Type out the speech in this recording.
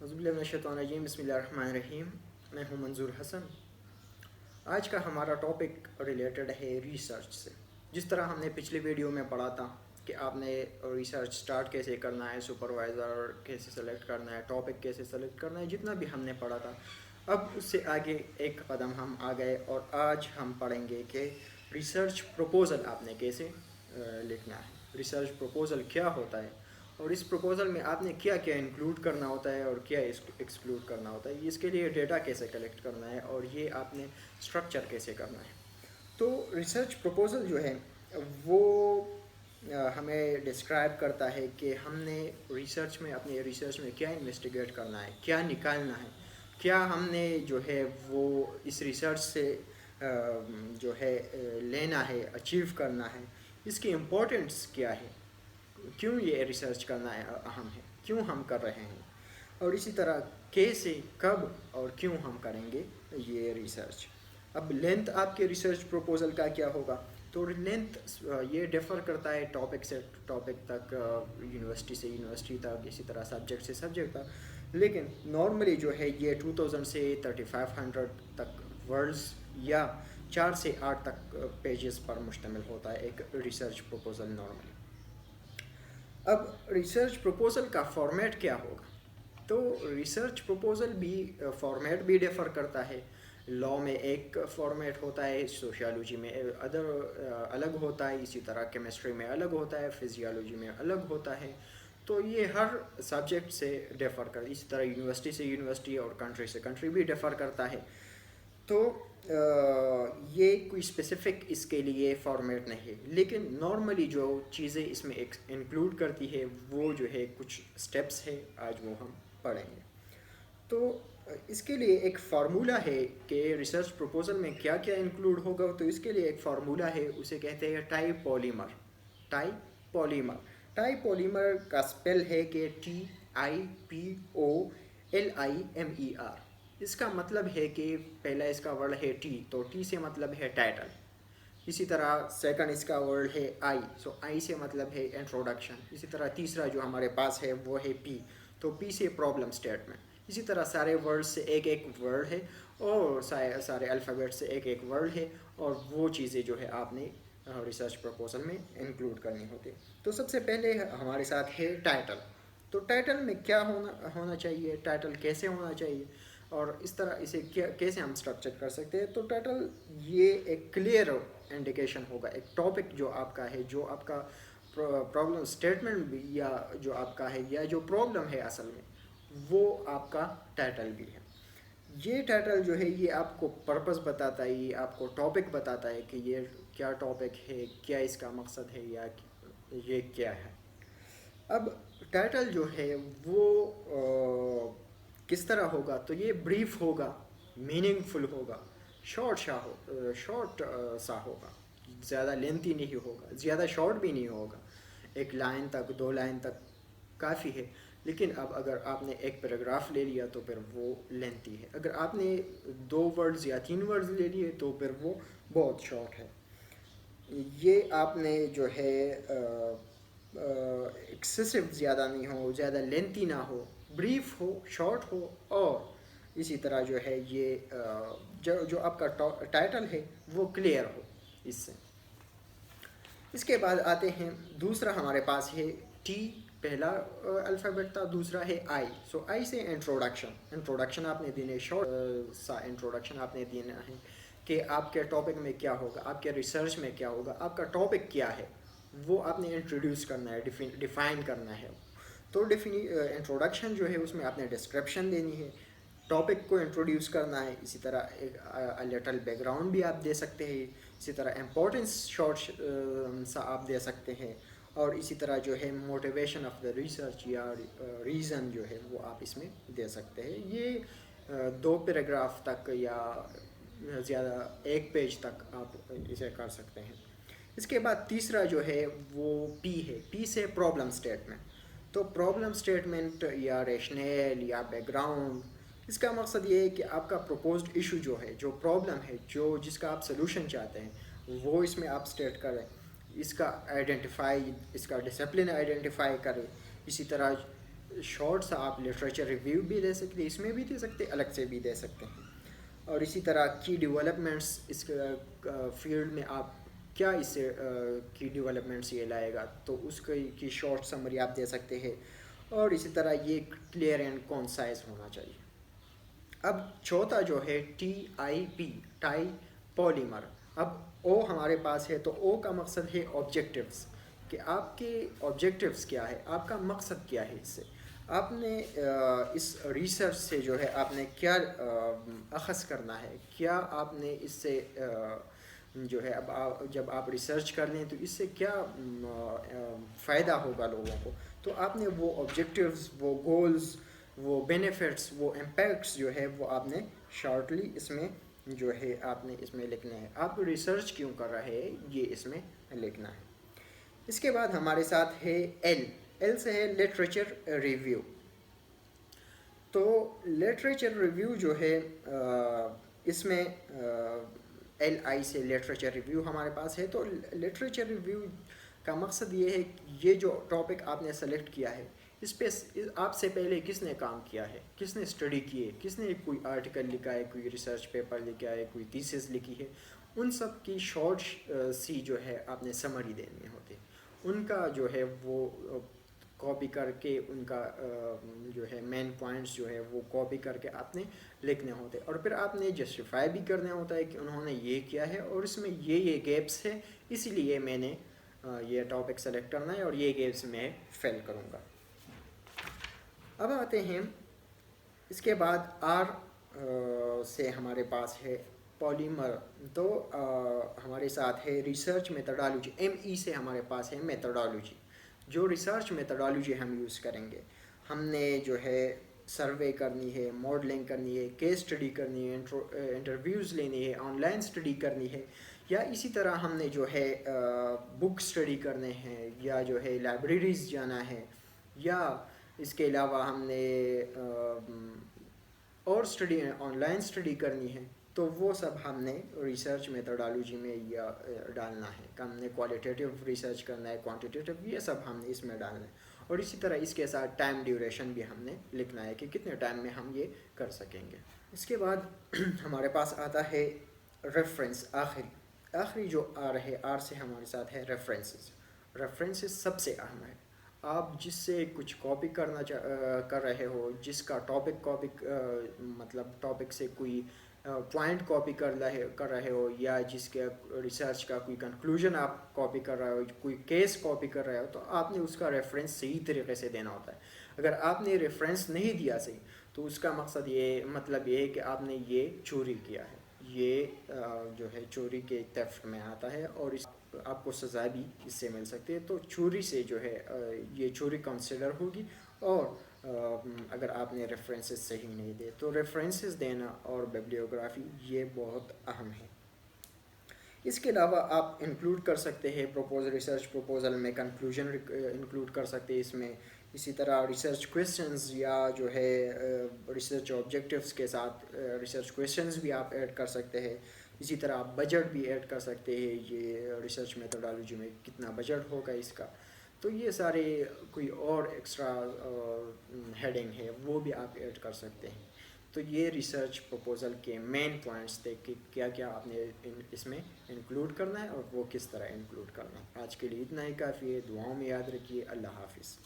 اعوذ باللہ من الشیطان الرجیم، بسم اللہ الرحمن الرحیم۔ میں ہوں منظور حسن۔ آج کا ہمارا ٹاپک ریلیٹڈ ہے ریسرچ سے۔ جس طرح ہم نے پچھلی ویڈیو میں پڑھا تھا کہ آپ نے ریسرچ سٹارٹ کیسے کرنا ہے، سپروائزر کیسے سلیکٹ کرنا ہے، ٹاپک کیسے سلیکٹ کرنا ہے، جتنا بھی ہم نے پڑھا تھا، اب اس سے آگے ایک قدم ہم آ گئے اور آج ہم پڑھیں گے کہ ریسرچ پروپوزل آپ نے کیسے لکھنا ہے، ریسرچ پروپوزل کیا ہوتا ہے، اور اس پروپوزل میں آپ نے کیا کیا انکلوڈ کرنا ہوتا ہے اور کیا ایکسکلوڈ کرنا ہوتا ہے، اس کے لیے ڈیٹا کیسے کلیکٹ کرنا ہے اور یہ آپ نے اسٹرکچر کیسے کرنا ہے۔ تو ریسرچ پروپوزل جو ہے وہ ہمیں ڈسکرائب کرتا ہے کہ ہم نے ریسرچ میں اپنے ریسرچ میں کیا انویسٹیگیٹ کرنا ہے، کیا نکالنا ہے، کیا ہم نے جو ہے وہ اس ریسرچ سے جو ہے لینا ہے، اچیو کرنا ہے، اس کی امپورٹنس کیا ہے، کیوں یہ ریسرچ کرنا اہم ہے، کیوں ہم کر رہے ہیں، اور اسی طرح کیسے، کب اور کیوں ہم کریں گے یہ ریسرچ۔ اب لینتھ آپ کے ریسرچ پروپوزل کا کیا ہوگا؟ تو لینتھ یہ ڈیفر کرتا ہے ٹاپک سے ٹاپک تک، یونیورسٹی سے یونیورسٹی تک، اسی طرح سبجیکٹ سے سبجیکٹ تک، لیکن نارملی جو ہے یہ 2000 سے 3500 تک ورڈز یا 4 سے 8 تک پیجز پر مشتمل ہوتا ہے ایک ریسرچ پروپوزل نارملی۔ اب ریسرچ پروپوزل کا فارمیٹ کیا ہوگا؟ تو ریسرچ پروپوزل بھی فارمیٹ بھی ڈیفر کرتا ہے۔ لاء میں ایک فارمیٹ ہوتا ہے، سوشیالوجی میں الگ ہوتا ہے، اسی طرح کیمسٹری میں الگ ہوتا ہے، فزیالوجی میں الگ ہوتا ہے۔ تو یہ ہر سبجیکٹ سے ڈیفر کرتا ہے، اسی طرح یونیورسٹی سے یونیورسٹی اور کنٹری سے کنٹری بھی ڈیفر کرتا ہے۔ تو یہ کوئی اسپیسیفک اس کے لیے فارمیٹ نہیں ہے، لیکن نارملی جو چیزیں اس میں انکلوڈ کرتی ہے وہ جو ہے کچھ سٹیپس ہے، آج وہ ہم پڑھیں گے۔ تو اس کے لیے ایک فارمولا ہے کہ ریسرچ پروپوزل میں کیا کیا انکلوڈ ہوگا، تو اس کے لیے ایک فارمولا ہے، اسے کہتے ہیں tie polymer. Tie polymer, tie polymer کا سپیل ہے کہ TIPOLIMER۔ اس کا مطلب ہے کہ پہلا اس کا ورڈ ہے ٹی، تو ٹی سے مطلب ہے ٹائٹل، اسی طرح سیکنڈ اس کا ورڈ ہے آئی، سو آئی سے مطلب ہے انٹروڈکشن، اسی طرح تیسرا جو ہمارے پاس ہے وہ ہے پی، تو پی سے پرابلم اسٹیٹمنٹ، اسی طرح سارے ورڈ سے ایک ایک ورڈ ہے اور سارے الفابیٹ سے ایک ایک ورڈ ہے، اور وہ چیزیں جو ہے آپ نے ریسرچ پروپوزل میں انکلوڈ کرنی ہوتی ہے۔ تو سب سے پہلے ہمارے ساتھ ہے ٹائٹل۔ تو ٹائٹل میں کیا ہونا چاہیے، ٹائٹل کیسے ہونا چاہیے، اور اس طرح اسے کیسے ہم اسٹرکچر کر سکتے ہیں۔ تو ٹائٹل یہ ایک کلیئر انڈیکیشن ہوگا، ایک ٹاپک جو آپ کا ہے، جو آپ کا پرابلم اسٹیٹمنٹ بھی، یا جو آپ کا ہے، یا جو پرابلم ہے اصل میں، وہ آپ کا ٹائٹل بھی ہے۔ یہ ٹائٹل جو ہے یہ آپ کو پرپس بتاتا ہے، یہ آپ کو ٹاپک بتاتا ہے کہ یہ کیا ٹاپک ہے، کیا اس کا مقصد ہے، یا یہ کیا ہے۔ اب ٹائٹل جو ہے وہ کس طرح ہوگا؟ تو یہ بریف ہوگا، میننگ فل ہوگا، شارٹ سا ہوگا، زیادہ لینتھی نہیں ہوگا، زیادہ شارٹ بھی نہیں ہوگا، ایک لائن تک، 2 لائن تک کافی ہے۔ لیکن اب اگر آپ نے ایک پیراگراف لے لیا تو پھر وہ لینتھی ہے، اگر آپ نے 2 ورڈز یا 3 ورڈز لے لیے تو پھر وہ بہت شارٹ ہے۔ یہ آپ نے جو ہے ایکسیسو زیادہ نہیں ہو، زیادہ لینتھی نہ ہو، بریف ہو، شارٹ ہو، اور اسی طرح جو ہے یہ جو آپ کا ٹائٹل ہے وہ کلیئر ہو اس سے۔ اس کے بعد آتے ہیں، دوسرا ہمارے پاس ہے ٹی، پہلا الفابیٹ تھا، دوسرا ہے آئی، سو آئی سے انٹروڈکشن آپ نے دینا ہے، شارٹ سا انٹروڈکشن آپ نے دینا ہے کہ آپ کے ٹاپک میں کیا ہوگا، آپ کے ریسرچ میں کیا ہوگا، آپ کا ٹاپک کیا ہے، وہ آپ نے انٹروڈیوس کرنا ہے، ڈیفائن کرنا ہے۔ تو انٹروڈکشن جو ہے اس میں آپ نے ڈسکرپشن دینی ہے، ٹاپک کو انٹروڈیوس کرنا ہے، اسی طرح ایک لٹل بیک گراؤنڈ بھی آپ دے سکتے ہیں، اسی طرح امپورٹنس شارٹ سا آپ دے سکتے ہیں، اور اسی طرح جو ہے موٹیویشن آف دا ریسرچ یا ریزن جو ہے وہ آپ اس میں دے سکتے ہیں۔ یہ 2 پیراگراف تک یا زیادہ 1 پیج تک آپ اسے کر سکتے ہیں۔ اس کے بعد تیسرا جو ہے وہ پی ہے، پی سے پرابلم اسٹیٹمنٹ۔ تو پرابلم اسٹیٹمنٹ یا ریشنیل یا بیک گراؤنڈ، اس کا مقصد یہ ہے کہ آپ کا پروپوزڈ ایشو جو ہے، جو پرابلم ہے، جس کا آپ سلوشن چاہتے ہیں، وہ اس میں آپ اسٹیٹ کریں، اس کا آئیڈینٹیفائی، اس کا ڈسپلن آئیڈینٹیفائی کریں، اسی طرح شارٹ سا آپ لٹریچر ریویو بھی دے سکتے، اس میں بھی دے سکتے، الگ سے بھی دے سکتے ہیں. اور اسی طرح کی ڈیولپمنٹس اس فیلڈ میں آپ کیا اس سے کی ڈیولپمنٹس یہ لائے گا، تو اس کی شارٹ سمری آپ دے سکتے ہیں. اور اسی طرح یہ کلیئر اینڈ کونسائز ہونا چاہیے. اب چوتھا جو ہے TIP ٹائی پولیمر. اب او ہمارے پاس ہے تو او کا مقصد ہے آبجیکٹیوز، کہ آپ کے آبجیکٹیوز کیا ہے، آپ کا مقصد کیا ہے. اس سے آپ نے اس ریسرچ سے جو ہے آپ نے کیا اخذ کرنا ہے، کیا آپ نے اس سے جو ہے اب جب آپ ریسرچ کر لیں تو اس سے کیا فائدہ ہوگا لوگوں کو. تو آپ نے وہ آبجیکٹیوز، وہ گولز، وہ بینیفٹس، وہ امپیکٹس جو ہے وہ آپ نے شارٹلی اس میں جو ہے آپ نے اس میں لکھنا ہے. آپ ریسرچ کیوں کر رہے ہیں یہ اس میں لکھنا ہے. اس کے بعد ہمارے ساتھ ہے ایل سے ہے لٹریچر ریویو. تو لٹریچر ریویو جو ہے اس میں LI سے لٹریچر ریویو ہمارے پاس ہے. تو لٹریچر ریویو کا مقصد یہ ہے کہ یہ جو ٹاپک آپ نے سلیکٹ کیا ہے اس پہ آپ سے پہلے کس نے کام کیا ہے، کس نے اسٹڈی کی ہے، کس نے کوئی آرٹیکل لکھا ہے، کوئی ریسرچ پیپر لکھا ہے، کوئی تھیسس لکھی ہے. ان سب کی شارٹ سی جو ہے آپ نے سمری دینی ہوتی ہے. ان کا جو ہے وہ کاپی کر کے ان کا جو ہے مین پوائنٹس جو ہے وہ کاپی کر کے آپ نے لکھنے ہوتے ہیں. اور پھر آپ نے جسٹیفائی بھی کرنا ہوتا ہے کہ انہوں نے یہ کیا ہے اور اس میں یہ گیپس ہے، اسی لیے میں نے یہ ٹاپک سلیکٹ کرنا ہے اور یہ گیپس میں فل کروں گا. اب آتے ہیں اس کے بعد R سے ہمارے پاس ہے پولیمر. تو ہمارے ساتھ ہے ریسرچ میتھڈالوجی. ME سے ہمارے پاس ہے میتھڈالوجی. جو ریسرچ میتھڈالوجی ہم یوز کریں گے، ہم نے جو ہے سروے کرنی ہے، ماڈلنگ کرنی ہے، کیس اسٹڈی کرنی ہے، انٹرویوز لینی ہے، آن لائن اسٹڈی کرنی ہے، یا اسی طرح ہم نے جو ہے بک اسٹڈی کرنے ہیں، یا جو ہے لائبریریز جانا ہے، یا اس کے علاوہ ہم نے اور اسٹڈی آن لائن اسٹڈی کرنی ہے. تو وہ سب ہم نے ریسرچ میتھڈالوجی میں یا ڈالنا ہے. کہ ہم نے کوالٹیٹیو ریسرچ کرنا ہے، کوانٹیٹیو، یہ سب ہم نے اس میں ڈالنا ہے. اور اسی طرح اس کے ساتھ ٹائم ڈیوریشن بھی ہم نے لکھنا ہے کہ کتنے ٹائم میں ہم یہ کر سکیں گے. اس کے بعد ہمارے پاس آتا ہے ریفرنس. آخری جو آر سے ہمارے ساتھ ہے ریفرنسز. ریفرنسز سب سے اہم ہے. آپ جس سے کچھ کاپی کر رہے ہو، جس کا مطلب ٹاپک سے کوئی پوائنٹ کاپی کر رہے ہو، یا جس کے ریسرچ کا کوئی کنکلوژن آپ کاپی کر رہے ہو، کوئی کیس کاپی کر رہے ہو، تو آپ نے اس کا ریفرنس صحیح طریقے سے دینا ہوتا ہے. اگر آپ نے ریفرنس نہیں دیا صحیح تو اس کا مطلب یہ ہے کہ آپ نے یہ چوری کیا ہے. یہ جو ہے چوری کے تیفٹ میں آتا ہے اور آپ کو سزا بھی اس سے مل سکتی ہے. تو چوری سے جو ہے یہ چوری کنسیڈر ہوگی. اور اگر آپ نے ریفرنسز صحیح نہیں دے تو ریفرنسز دینا اور بیبلیوگرافی یہ بہت اہم ہے. اس کے علاوہ آپ انکلوڈ کر سکتے ہیں ریسرچ پروپوزل میں کنکلوژن انکلوڈ کر سکتے ہیں اس میں. اسی طرح ریسرچ کویسچنز یا جو ہے ریسرچ آبجیکٹیوز کے ساتھ ریسرچ کویسچنز بھی آپ ایڈ کر سکتے ہیں. اسی طرح آپ بجٹ بھی ایڈ کر سکتے ہیں. یہ ریسرچ میتھڈالوجی میں کتنا بجٹ ہوگا اس کا، تو یہ سارے کوئی اور ایکسٹرا ہیڈنگ ہے وہ بھی آپ ایڈ کر سکتے ہیں. تو یہ ریسرچ پروپوزل کے مین پوائنٹس تھے کہ کیا کیا آپ نے اس میں انکلوڈ کرنا ہے اور وہ کس طرح انکلوڈ کرنا ہے. آج کے لیے اتنا ہی کافی ہے. دعاؤں میں یاد رکھیے. اللہ حافظ.